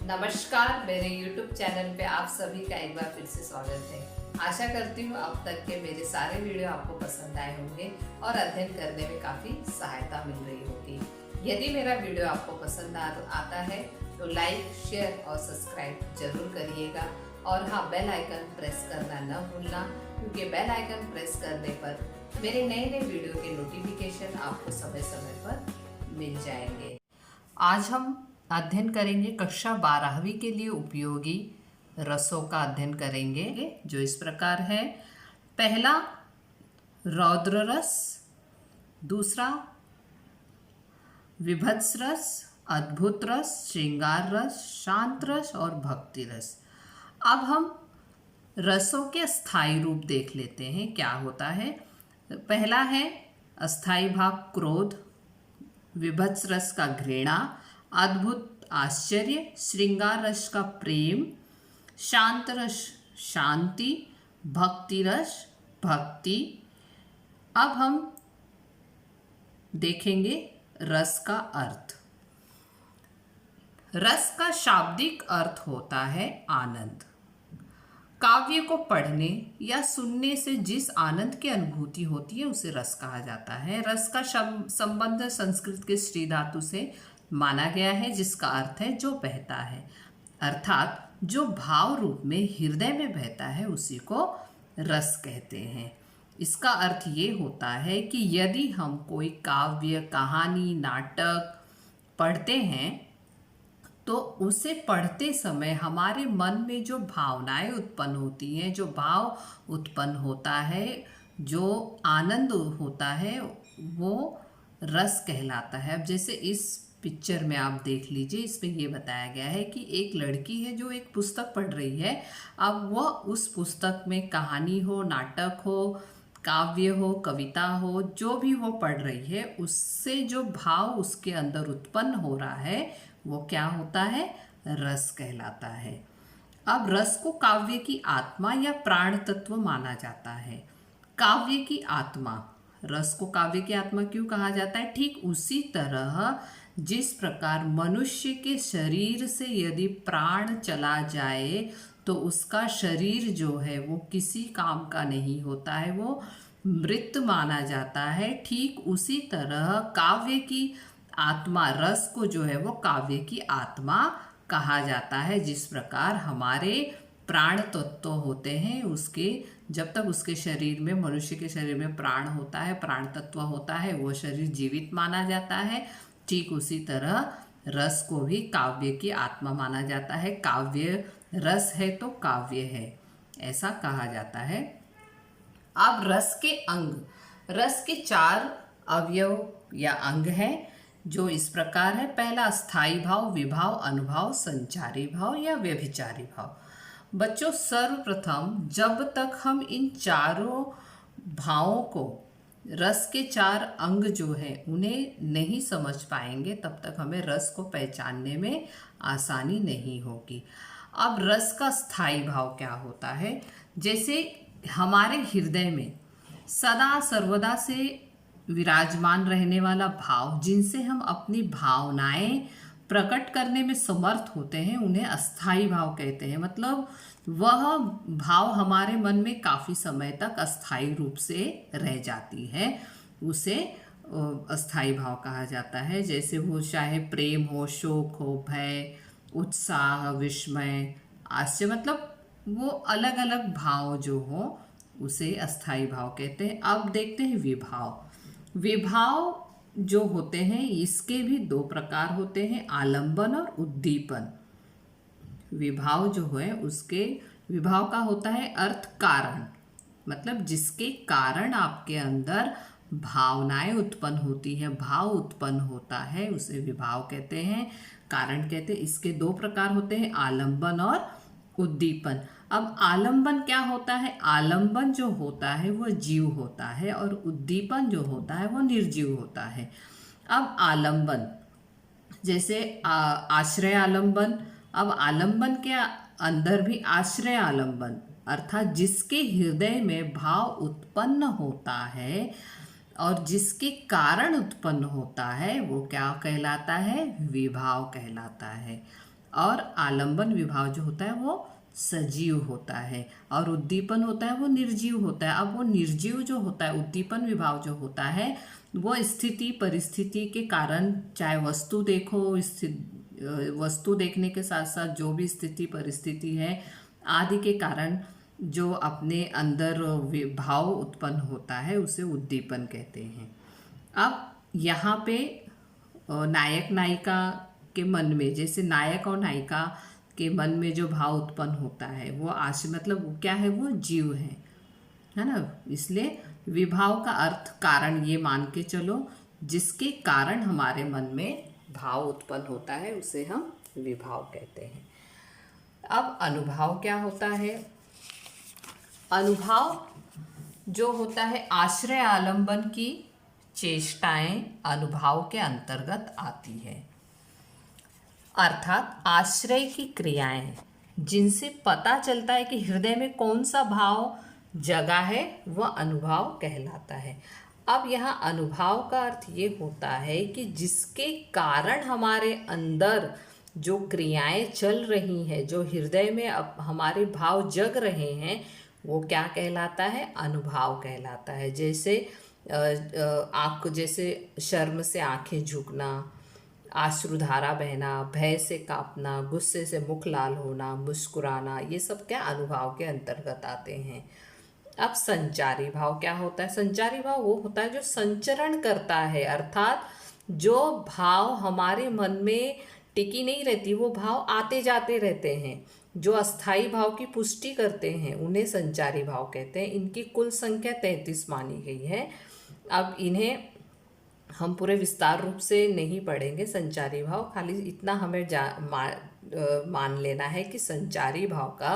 नमस्कार, मेरे YouTube channel पे आप सभी का एक बार फिर से स्वागत है। आशा करती हूँ अब तक के मेरे सारे वीडियो आपको पसंद आए होंगे और अध्ययन करने में काफ़ी सहायता मिल रही होगी। यदि मेरा वीडियो आपको पसंद आता है तो लाइक, शेयर और सब्सक्राइब जरूर करिएगा। और हाँ, बेल आइकन प्रेस करना न भूलना, क्योंकि बेल आइकन प्रेस करने पर मेरे नए नए वीडियो के नोटिफिकेशन आपको समय समय पर मिल जाएंगे। आज हम अध्ययन करेंगे कक्षा 12वीं के लिए उपयोगी रसों का अध्ययन करेंगे, जो इस प्रकार है। पहला रौद्र रस, दूसरा विभत्स रस, अद्भुत रस, श्रृंगार रस, शांत रस और भक्ति रस। अब हम रसों के स्थायी रूप देख लेते हैं क्या होता है। पहला है अस्थाई भाव क्रोध, विभत्स रस का घृणा, अद्भुत आश्चर्य, श्रृंगार रस का प्रेम, शांत रस शांति, भक्ति रस भक्ति। अब हम देखेंगे रस का अर्थ। रस का शाब्दिक अर्थ होता है आनंद। काव्य को पढ़ने या सुनने से जिस आनंद की अनुभूति होती है उसे रस कहा जाता है। रस का संबंध संस्कृत के श्री धातु से माना गया है, जिसका अर्थ है जो बहता है, अर्थात जो भाव रूप में हृदय में बहता है उसी को रस कहते हैं। इसका अर्थ ये होता है कि यदि हम कोई काव्य, कहानी, नाटक पढ़ते हैं तो उसे पढ़ते समय हमारे मन में जो भावनाएं उत्पन्न होती हैं, जो भाव उत्पन्न होता है, जो आनंद होता है, वो रस कहलाता है। अब जैसे इस पिक्चर में आप देख लीजिए, इसमें ये बताया गया है कि एक लड़की है जो एक पुस्तक पढ़ रही है। अब वह उस पुस्तक में कहानी हो, नाटक हो, काव्य हो, कविता हो, जो भी वो पढ़ रही है, उससे जो भाव उसके अंदर उत्पन्न हो रहा है वो क्या होता है? रस कहलाता है। अब रस को काव्य की आत्मा या प्राण तत्व माना जाता है। काव्य की आत्मा, रस को काव्य की आत्मा क्यों कहा जाता है? ठीक उसी तरह जिस प्रकार मनुष्य के शरीर से यदि प्राण चला जाए तो उसका शरीर जो है वो किसी काम का नहीं होता है, वो मृत माना जाता है। ठीक उसी तरह काव्य की आत्मा, रस को जो है वो काव्य की आत्मा कहा जाता है। जिस प्रकार हमारे प्राण तत्व होते हैं, उसके जब तक उसके शरीर में, मनुष्य के शरीर में प्राण होता है, प्राण तत्व होता है, वो शरीर जीवित माना जाता है। ठीक उसी तरह रस को भी काव्य की आत्मा माना जाता है। काव्य रस है तो काव्य है, ऐसा कहा जाता है। अब रस के अंग, रस के 4 अवयव या अंग हैं, जो इस प्रकार है। पहला स्थायी भाव, विभाव, अनुभाव, संचारी भाव या व्यभिचारी भाव। बच्चों, सर्वप्रथम जब तक हम इन चारों भावों को, रस के 4 अंग जो है उन्हें नहीं समझ पाएंगे, तब तक हमें रस को पहचानने में आसानी नहीं होगी। अब रस का स्थायी भाव क्या होता है? जैसे हमारे हृदय में सदा सर्वदा से विराजमान रहने वाला भाव, जिनसे हम अपनी भावनाएं प्रकट करने में समर्थ होते हैं, उन्हें अस्थाई भाव कहते हैं। मतलब वह भाव हमारे मन में काफ़ी समय तक अस्थाई रूप से रह जाती है, उसे अस्थाई भाव कहा जाता है। जैसे वो चाहे प्रेम हो, शोक हो, भय, उत्साह, विस्मय, आश्चर्य, मतलब वो अलग अलग भाव जो हो उसे अस्थाई भाव कहते हैं। अब देखते हैं विभाव। विभाव जो होते हैं इसके भी 2 प्रकार होते हैं, आलंबन और उद्दीपन। विभाव जो है उसके, विभाव का होता है अर्थ कारण, मतलब जिसके कारण आपके अंदर भावनाएं उत्पन्न होती हैं, भाव उत्पन्न होता है, उसे विभाव कहते हैं, कारण कहते हैं। इसके 2 प्रकार होते हैं, आलंबन और उद्दीपन। अब आलंबन क्या होता है? आलंबन जो होता है वो जीव होता है और उद्दीपन जो होता है वो निर्जीव होता है। अब आलंबन, जैसे आश्रय आलंबन। अब आलंबन के अंदर भी आश्रय आलंबन, अर्थात जिसके हृदय में भाव उत्पन्न होता है और जिसके कारण उत्पन्न होता है वो क्या कहलाता है? विभाव कहलाता है। और आलंबन विभाव जो होता है वो सजीव होता है, और उद्दीपन होता है वो निर्जीव होता है। अब वो निर्जीव जो होता है, उद्दीपन विभाव जो होता है, वो स्थिति परिस्थिति के कारण, चाहे वस्तु देखो, वस्तु देखने के साथ साथ जो भी स्थिति परिस्थिति है आदि के कारण जो अपने अंदर भाव उत्पन्न होता है उसे उद्दीपन कहते हैं। अब यहाँ पे नायक नायिका के मन में, जैसे नायक और नायिका के मन में जो भाव उत्पन्न होता है वो मतलब क्या है, वो जीव है ना। इसलिए विभाव का अर्थ कारण ये मान के चलो, जिसके कारण हमारे मन में भाव उत्पन्न होता है उसे हम विभाव कहते हैं। अब अनुभाव क्या होता है? अनुभाव जो होता है आश्रय आलंबन की चेष्टाएं अनुभाव के अंतर्गत आती है, अर्थात आश्रय की क्रियाएं जिनसे पता चलता है कि हृदय में कौन सा भाव जगा है वह अनुभाव कहलाता है। अब यहाँ अनुभाव का अर्थ ये होता है कि जिसके कारण हमारे अंदर जो क्रियाएं चल रही हैं, जो हृदय में अब हमारे भाव जग रहे हैं, वो क्या कहलाता है? अनुभाव कहलाता है। जैसे आँख, जैसे शर्म से आंखें झुकना, आश्रुधारा बहना, भय से कांपना, गुस्से से मुख लाल होना, मुस्कुराना, ये सब क्या अनुभाव के अंतर्गत आते हैं। अब संचारी भाव क्या होता है? संचारी भाव वो होता है जो संचरण करता है, अर्थात जो भाव हमारे मन में टिकी नहीं रहती, वो भाव आते जाते रहते हैं, जो अस्थाई भाव की पुष्टि करते हैं, उन्हें संचारी भाव कहते हैं। इनकी कुल संख्या 33 मानी गई है। अब इन्हें हम पूरे विस्तार रूप से नहीं पढ़ेंगे संचारी भाव, खाली इतना हमें मान लेना है कि संचारी भाव का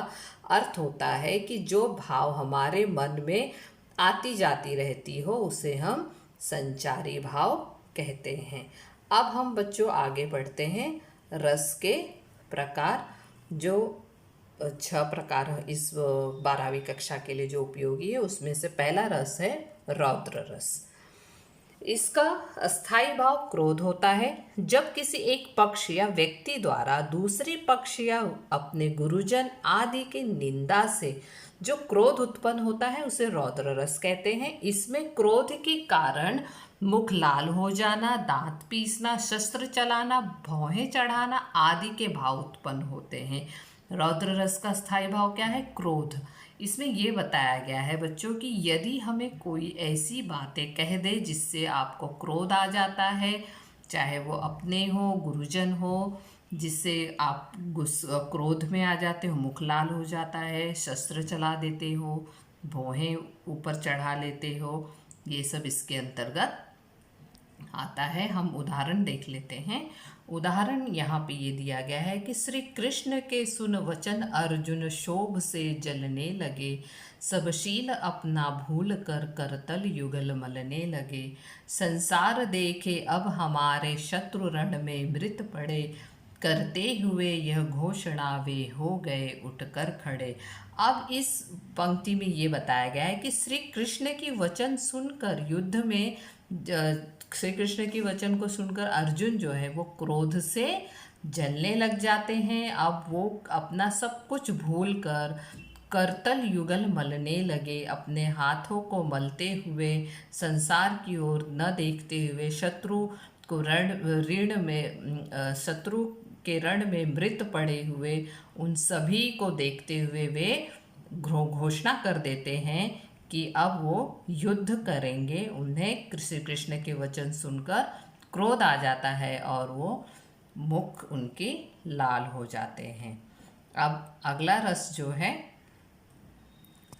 अर्थ होता है कि जो भाव हमारे मन में आती जाती रहती हो उसे हम संचारी भाव कहते हैं। अब हम बच्चों आगे बढ़ते हैं। रस के प्रकार, जो 6 प्रकार इस 12वीं कक्षा के लिए जो उपयोगी है, उसमें से पहला रस है रौद्र रस। इसका अस्थाई भाव क्रोध होता है। जब किसी एक पक्ष या व्यक्ति द्वारा दूसरे पक्ष या अपने गुरुजन आदि के निंदा से जो क्रोध उत्पन्न होता है उसे रौद्र रस कहते हैं। इसमें क्रोध के कारण मुख लाल हो जाना, दांत पीसना, शस्त्र चलाना, भौहें चढ़ाना आदि के भाव उत्पन्न होते हैं। रौद्र रस का स्थायी भाव क्या है? क्रोध। इसमें ये बताया गया है बच्चों कि यदि हमें कोई ऐसी बातें कह दे जिससे आपको क्रोध आ जाता है, चाहे वो अपने हो, गुरुजन हो, जिससे आप क्रोध में आ जाते हो, मुख लाल हो जाता है, शस्त्र चला देते हो, भौहें ऊपर चढ़ा लेते हो, ये सब इसके अंतर्गत आता है। हम उदाहरण देख लेते हैं। उदाहरण यहाँ पे ये दिया गया है कि श्री कृष्ण के सुन वचन अर्जुन शोभ से जलने लगे, सब शील अपना भूल कर करतल युगल मलने लगे, संसार देखे अब हमारे शत्रु रण में मृत पड़े, करते हुए यह घोषणा वे हो गए उठकर खड़े। अब इस पंक्ति में ये बताया गया है कि श्री कृष्ण की वचन सुनकर युद्ध में श्री कृष्ण की वचन को सुनकर अर्जुन जो है वो क्रोध से जलने लग जाते हैं। अब वो अपना सब कुछ भूल कर करतल युगल मलने लगे, अपने हाथों को मलते हुए संसार की ओर न देखते हुए शत्रु के रण में मृत पड़े हुए उन सभी को देखते हुए वे घोषणा कर देते हैं कि अब वो युद्ध करेंगे। उन्हें श्री कृष्ण के वचन सुनकर क्रोध आ जाता है और वो मुख उनके लाल हो जाते हैं। अब अगला रस जो है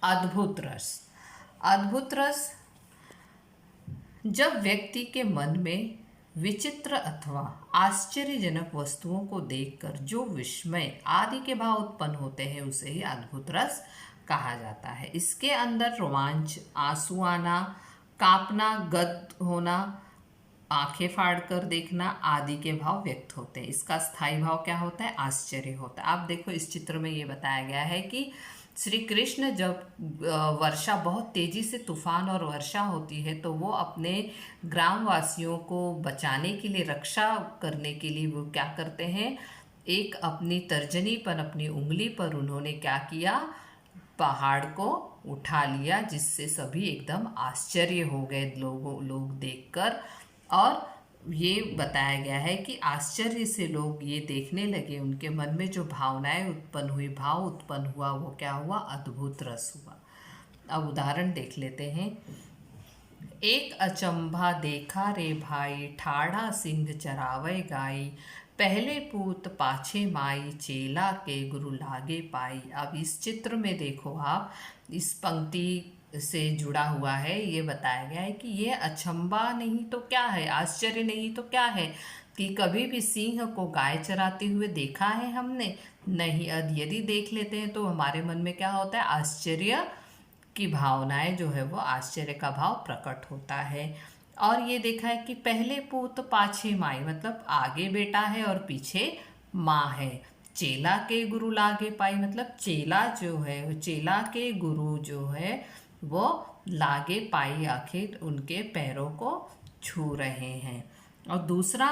अद्भुत रस। अद्भुत रस जब व्यक्ति के मन में विचित्र अथवा आश्चर्यजनक वस्तुओं को देखकर जो विस्मय आदि के भाव उत्पन्न होते हैं उसे ही अद्भुत रस कहा जाता है। इसके अंदर रोमांच, आंसू आना, कांपना, गद होना, आंखें फाड़कर देखना आदि के भाव व्यक्त होते हैं। इसका स्थायी भाव क्या होता है? आश्चर्य होता है। आप देखो इस चित्र में ये बताया गया है कि श्री कृष्ण जब वर्षा बहुत तेजी से तूफान और वर्षा होती है तो वो अपने ग्रामवासियों को बचाने के लिए, रक्षा करने के लिए वो क्या करते हैं? एक अपनी तर्जनी पर, अपनी उंगली पर उन्होंने क्या किया, पहाड़ को उठा लिया, जिससे सभी एकदम आश्चर्य हो गए लोग देखकर। और ये बताया गया है कि आश्चर्य से लोग ये देखने लगे, उनके मन में जो भावनाएं उत्पन्न हुई, भाव उत्पन्न हुआ, वो क्या हुआ, अद्भुत रस हुआ। अब उदाहरण देख लेते हैं। एक अचंभा देखा रे भाई, ठाड़ा सिंह चरावे गाई, पहले पूत पाछे माई, चेला के गुरु लागे पाई। अब इस चित्र में देखो आप, इस पंक्ति से जुड़ा हुआ है, ये बताया गया है कि ये अचंभा नहीं तो क्या है, आश्चर्य नहीं तो क्या है, कि कभी भी सिंह को गाय चराते हुए देखा है हमने? नहीं। यदि देख लेते हैं तो हमारे मन में क्या होता है, आश्चर्य की भावनाएं जो है वो आश्चर्य का भाव प्रकट होता है। और ये देखा है कि पहले पूत पाछे माई, मतलब आगे बेटा है और पीछे माँ है। चेला के गुरु लागे पाई, मतलब चेला जो है, चेला के गुरु जो है वो लागे पाई, आखिर उनके पैरों को छू रहे हैं। और दूसरा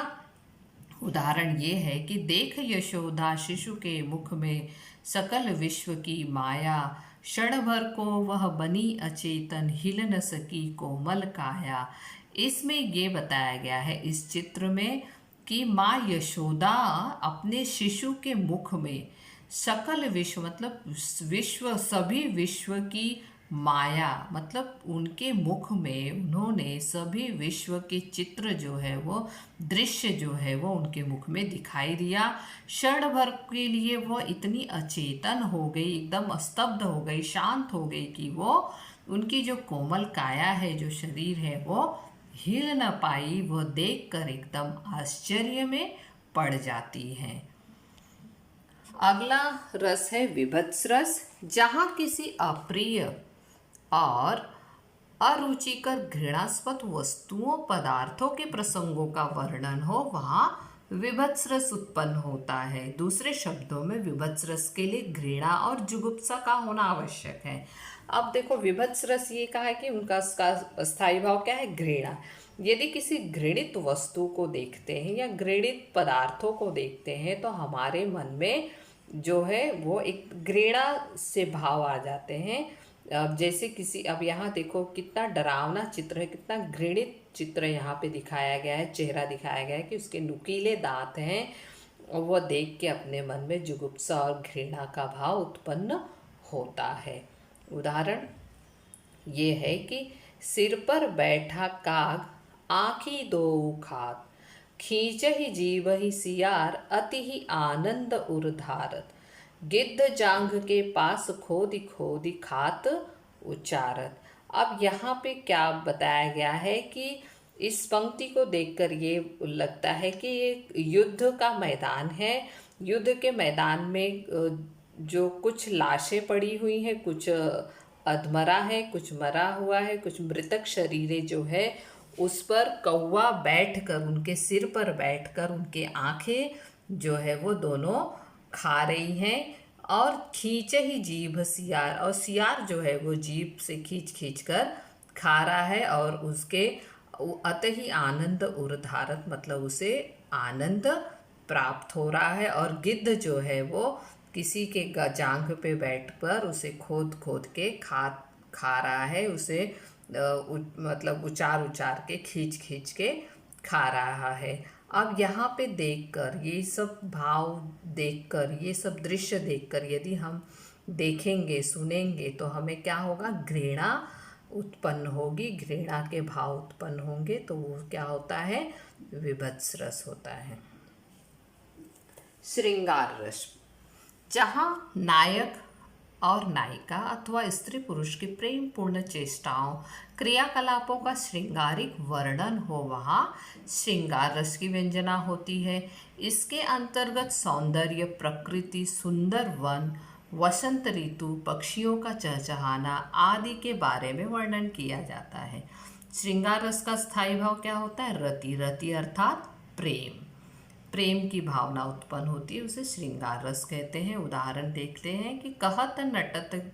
उदाहरण ये है कि देख यशोदा शिशु के मुख में सकल विश्व की माया, क्षण भर को वह बनी अचेतन, हिल न सकी कोमल काया। इसमें ये बताया गया है इस चित्र में कि माँ यशोदा अपने शिशु के मुख में सकल विश्व, मतलब विश्व, सभी विश्व की माया, मतलब उनके मुख में उन्होंने सभी विश्व के चित्र जो है वो, दृश्य जो है वो उनके मुख में दिखाई दिया। क्षण भर के लिए वो इतनी अचेतन हो गई, एकदम स्तब्ध हो गई, शांत हो गई कि वो उनकी जो कोमल काया है, जो शरीर है, वो हिल न पाई। वो देखकर एकदम आश्चर्य में पड़ जाती है। अगला रस है विभत्स रस, जहाँ किसी अप्रिय और अरुचिकर घृणास्पद वस्तुओं, पदार्थों के प्रसंगों का वर्णन हो, वहाँ विभत्स रस उत्पन्न होता है। दूसरे शब्दों में विभत्स रस के लिए घृणा और जुगुप्सा का होना आवश्यक है। अब देखो, विभत्स रस ये कहा है कि उनका स्थायी भाव क्या है, घृणा। यदि किसी घृणित वस्तु को देखते हैं या घृणित पदार्थों को देखते हैं तो हमारे मन में जो है वो एक घृणा से भाव आ जाते हैं। अब जैसे किसी, अब यहाँ देखो कितना डरावना चित्र है, कितना घृणित चित्र यहाँ पे दिखाया गया है, चेहरा दिखाया गया है कि उसके नुकीले दांत हैं, और वह देख के अपने मन में जुगुप्सा और घृणा का भाव उत्पन्न होता है। उदाहरण ये है कि सिर पर बैठा काग, आँखी दो खात, खींचहि जीवहि सियार, अति ही आनंद उर्धारत, गिद्ध जांघ के पास खोदी खोदी खात उच्चारत। अब यहाँ पे क्या बताया गया है कि इस पंक्ति को देखकर ये लगता है कि ये युद्ध का मैदान है। युद्ध के मैदान में जो कुछ लाशें पड़ी हुई हैं, कुछ अधमरा है, कुछ मरा हुआ है, कुछ मृतक शरीरें जो है उस पर कौवा बैठकर, उनके सिर पर बैठकर उनके आँखें जो है वो दोनों खा रही हैं। और खींचे ही जीभ सियार, और सियार जो है वो जीभ से खींच खींच कर खा रहा है, और उसके अत ही आनंद उर्धारत, मतलब उसे आनंद प्राप्त हो रहा है। और गिद्ध जो है वो किसी के जांघ पे बैठकर उसे खोद खोद के खा रहा है, उसे मतलब उचार उचार के, खींच खींच के खा रहा है। अब यहाँ पे देखकर, ये सब भाव देखकर, ये सब दृश्य देखकर यदि हम देखेंगे, सुनेंगे, तो हमें क्या होगा, घृणा उत्पन्न होगी, घृणा के भाव उत्पन्न होंगे, तो वो क्या होता है, विभत्स रस होता है। श्रृंगार रस, जहाँ नायक और नायिका अथवा स्त्री पुरुष की प्रेम पूर्ण चेष्टाओं, क्रियाकलापों का श्रृंगारिक वर्णन हो, वहाँ श्रृंगार रस की व्यंजना होती है। इसके अंतर्गत सौंदर्य, प्रकृति, सुंदर वन, वसंत ऋतु, पक्षियों का चहचहाना आदि के बारे में वर्णन किया जाता है। श्रृंगार रस का स्थायी भाव क्या होता है, रति। रति अर्थात प्रेम, प्रेम की भावना उत्पन्न होती है, उसे श्रृंगार रस कहते हैं। उदाहरण देखते हैं कि कहत नटत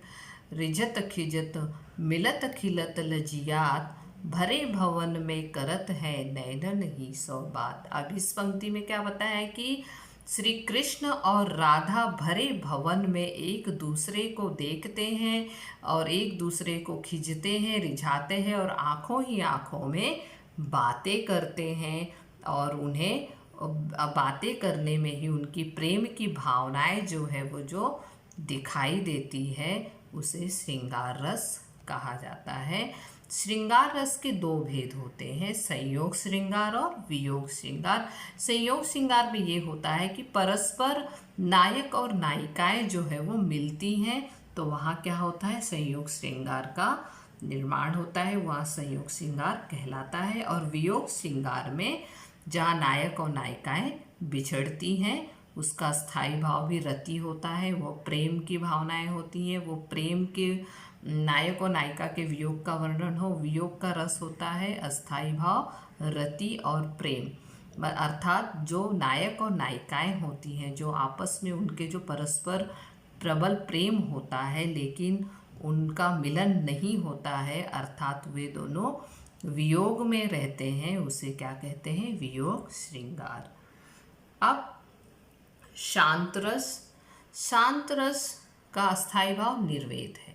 रिझत खिजत, मिलत खिलत लजियात, भरे भवन में करत है नैनन ही सौ बात। अब इस पंक्ति में क्या बताया है कि श्री कृष्ण और राधा भरे भवन में एक दूसरे को देखते हैं और एक दूसरे को खींचते हैं, रिझाते हैं और आंखों ही आंखों में बातें करते हैं और उन्हें बातें करने में ही उनकी प्रेम की भावनाएं जो है वो जो दिखाई देती है उसे श्रृंगार रस कहा जाता है। श्रृंगार रस के दो भेद होते हैं, संयोग श्रृंगार और वियोग श्रृंगार। संयोग श्रृंगार में ये होता है कि परस्पर नायक और नायिकाएं जो है वो मिलती हैं, तो वहाँ क्या होता है, संयोग श्रृंगार का निर्माण होता है, वहाँ संयोग श्रृंगार कहलाता है। और वियोग श्रृंगार में जहाँ नायक और नायिकाएं बिछड़ती हैं उसका स्थायी भाव भी रति होता है, वो प्रेम की भावनाएं होती हैं, वो प्रेम के नायक और नायिका के वियोग का वर्णन हो, वियोग का रस होता है, अस्थायी भाव रति और प्रेम, अर्थात जो नायक और नायिकाएं होती हैं जो आपस में उनके जो परस्पर प्रबल प्रेम होता है लेकिन उनका मिलन नहीं होता है, अर्थात वे दोनों वियोग में रहते हैं, उसे क्या कहते हैं, वियोग श्रृंगार। अब शांत रस, शांत रस का अस्थायी भाव निर्वेद है,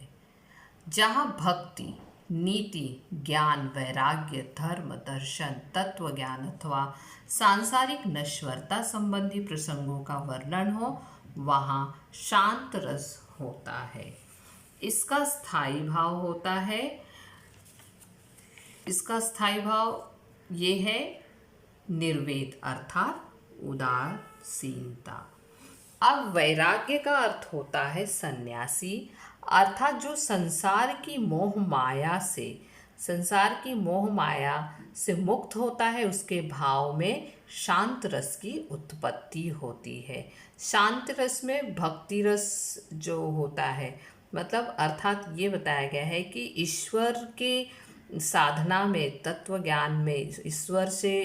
जहाँ भक्ति, नीति, ज्ञान, वैराग्य, धर्म, दर्शन, तत्व ज्ञान अथवा सांसारिक नश्वरता संबंधी प्रसंगों का वर्णन हो वहाँ शांत रस होता है। इसका स्थायी भाव होता है, इसका स्थायी भाव ये है निर्वेद अर्थात उदासीनता। अब वैराग्य का अर्थ होता है सन्यासी, अर्थात जो संसार की मोह माया से, संसार की मोह माया से मुक्त होता है, उसके भाव में शांत रस की उत्पत्ति होती है। शांत रस में भक्ति रस जो होता है, मतलब अर्थात ये बताया गया है कि ईश्वर के साधना में, तत्व ज्ञान में, ईश्वर से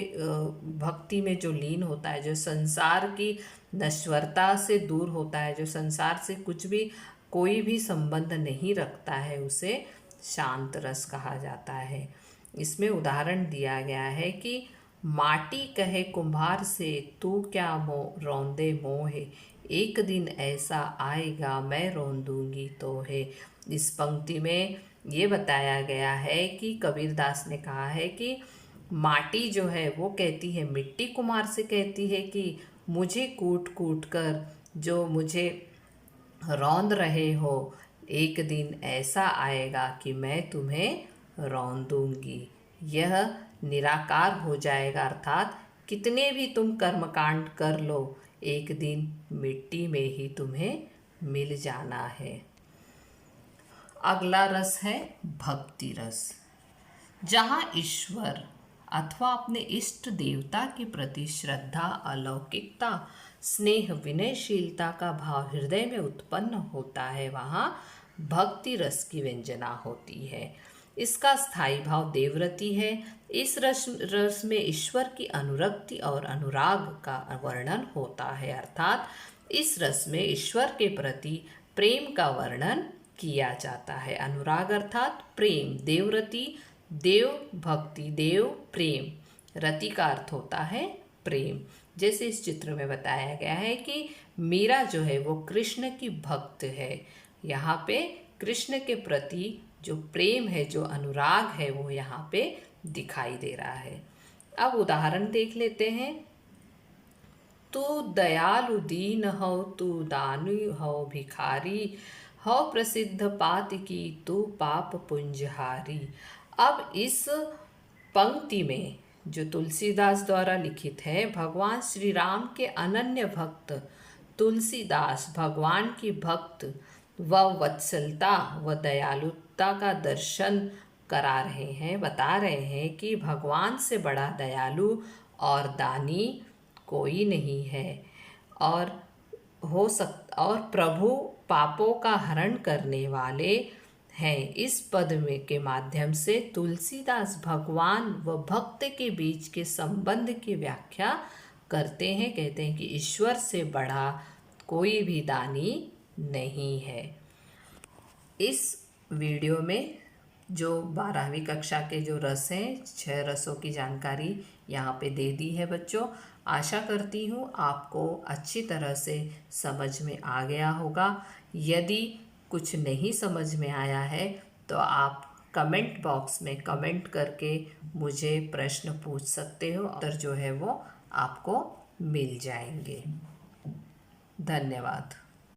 भक्ति में जो लीन होता है, जो संसार की नश्वरता से दूर होता है, जो संसार से कुछ भी कोई भी संबंध नहीं रखता है, उसे शांत रस कहा जाता है। इसमें उदाहरण दिया गया है कि माटी कहे कुम्हार से तू क्या रौंदे मोहे, एक दिन ऐसा आएगा मैं रौंदूंगी तो है। इस पंक्ति में ये बताया गया है कि कबीरदास ने कहा है कि माटी जो है वो कहती है, मिट्टी कुम्हार से कहती है कि मुझे कूट कूट कर जो मुझे रौंद रहे हो, एक दिन ऐसा आएगा कि मैं तुम्हें रौंदूंगी, यह निराकार हो जाएगा, अर्थात कितने भी तुम कर्मकांड कर लो एक दिन मिट्टी में ही तुम्हें मिल जाना है। अगला रस है भक्ति रस, जहाँ ईश्वर अथवा अपने इष्ट देवता के प्रति श्रद्धा, अलौकिकता, स्नेह, विनयशीलता का भाव हृदय में उत्पन्न होता है, वहाँ भक्ति रस की व्यंजना होती है। इसका स्थायी भाव देवरति है। इस रस में ईश्वर की अनुरक्ति और अनुराग का वर्णन होता है, अर्थात इस रस में ईश्वर के प्रति प्रेम का वर्णन किया जाता है। अनुराग अर्थात प्रेम, देवरति, देव भक्ति, देव प्रेम, रति का अर्थ होता है प्रेम। जैसे इस चित्र में बताया गया है कि मीरा जो है वो कृष्ण की भक्त है, यहाँ पे कृष्ण के प्रति जो प्रेम है, जो अनुराग है, वो यहाँ पे दिखाई दे रहा है। अब उदाहरण देख लेते हैं। तू दयालु दीन हो, तू दानी हो भिखारी हो, प्रसिद्ध पात की तू पाप पुंजहारी। अब इस पंक्ति में जो तुलसीदास द्वारा लिखित है, भगवान श्री राम के अनन्य भक्त तुलसीदास भगवान की भक्त व वत्सलता व दयालुता का दर्शन करा रहे हैं, बता रहे हैं कि भगवान से बड़ा दयालु और दानी कोई नहीं है, और प्रभु पापों का हरण करने वाले हैं। इस पद में के माध्यम से तुलसीदास भगवान व भक्त के बीच के संबंध की व्याख्या करते हैं। कहते हैं कि ईश्वर से बड़ा कोई भी दानी नहीं है। इस वीडियो में जो 12वीं कक्षा के जो रस हैं, 6 रसों की जानकारी यहाँ पे दे दी है बच्चों। आशा करती हूँ आपको अच्छी तरह से समझ में आ गया होगा। यदि कुछ नहीं समझ में आया है तो आप कमेंट बॉक्स में कमेंट करके मुझे प्रश्न पूछ सकते हो, उत्तर जो है वो आपको मिल जाएंगे। धन्यवाद।